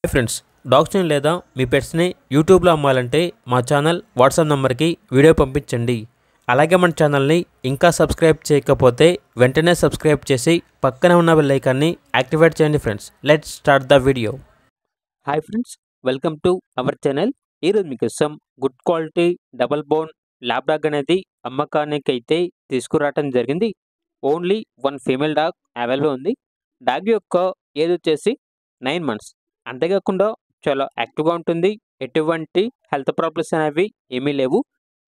Hi friends, డాగ్స్ని లేదా మీ పెట్స్ని యూట్యూబ్లో అమ్మాలంటే మా ఛానల్ వాట్సాప్ నెంబర్కి వీడియో పంపించండి. అలాగే మన ఛానల్ని ఇంకా సబ్స్క్రైబ్ చేయకపోతే వెంటనే సబ్స్క్రైబ్ చేసి పక్కనే ఉన్న బెల్ ఐకాన్ని యాక్టివేట్ చేయండి friends. Let's start the video. Hi friends, welcome to our channel. ఈరోజు మీకోసం good quality double bone lab dog అనేది అమ్మకానికి అయితే తీసుకురావటం జరిగింది. Only one female dog available ఉంది. డాగ్ యొక్క ఏజ్ వచ్చేసి 9 months. అంతేకాకుండా చాలా యాక్టివ్గా ఉంటుంది. ఎటువంటి హెల్త్ ప్రాబ్లమ్స్ అనేవి ఏమీ లేవు.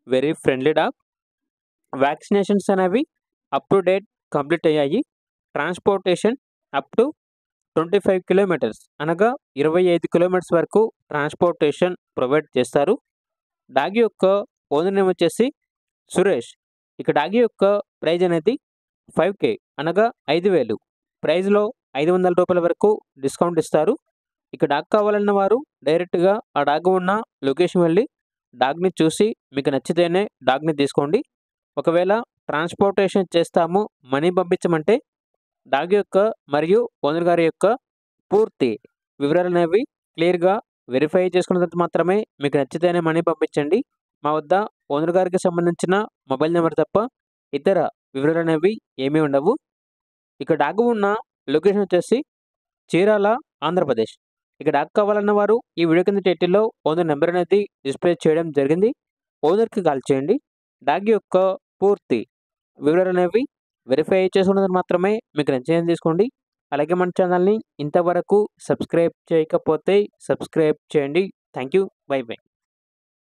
Very friendly dog. వ్యాక్సినేషన్స్ అనేవి అప్ టు డేట్ కంప్లీట్ అయ్యాయి. ట్రాన్స్పోర్టేషన్ అప్ టు 25 kilometers అనగా 25 kilometers వరకు ట్రాన్స్పోర్టేషన్ ప్రొవైడ్ చేస్తారు. డాగ్ యొక్క ఓనర్ నేమ్ వచ్చేసి సురేష్. ఇక డాగ్ యొక్క ప్రైజ్ అనేది 5K అనగా 5,000. ప్రైజ్లో 500 రూపాయల వరకు డిస్కౌంట్ ఇస్తారు. ఇక డాగ్ కావాలన్న వారు డైరెక్ట్గా ఆ డాగ్ ఉన్న లొకేషన్ వెళ్ళి డాగ్ని చూసి మీకు నచ్చితేనే డాగ్ని తీసుకోండి. ఒకవేళ ట్రాన్స్పోర్టేషన్ చేస్తాము, మనీ పంపించమంటే డాగ్ యొక్క మరియు ఓనర్ గారి యొక్క పూర్తి వివరాలు అనేవి క్లియర్గా వెరిఫై చేసుకున్న తర్వాత మాత్రమే మీకు నచ్చితేనే మనీ పంపించండి. మా వద్ద ఓనర్ గారికి సంబంధించిన మొబైల్ నెంబర్ తప్ప ఇతర వివరాలు అనేవి ఏమీ ఉండవు. ఇక డాగ్ ఉన్న లొకేషన్ వచ్చేసి చీరాల, ఆంధ్రప్రదేశ్. ఇక డాగ్ కావాలన్న వారు ఈ వీడియో కింద టైటిల్లో ఓనర్ నెంబర్ అనేది డిస్ప్లే చేయడం జరిగింది. ఓనర్కి కాల్ చేయండి. డాగ్ యొక్క పూర్తి వివరాలు అనేవి వెరిఫై చేసుకున్నది మాత్రమే మీకు నచ్చింది తీసుకోండి. అలాగే మన ఛానల్ని ఇంతవరకు సబ్స్క్రైబ్ చేయకపోతే సబ్స్క్రైబ్ చేయండి. Thank you. By by.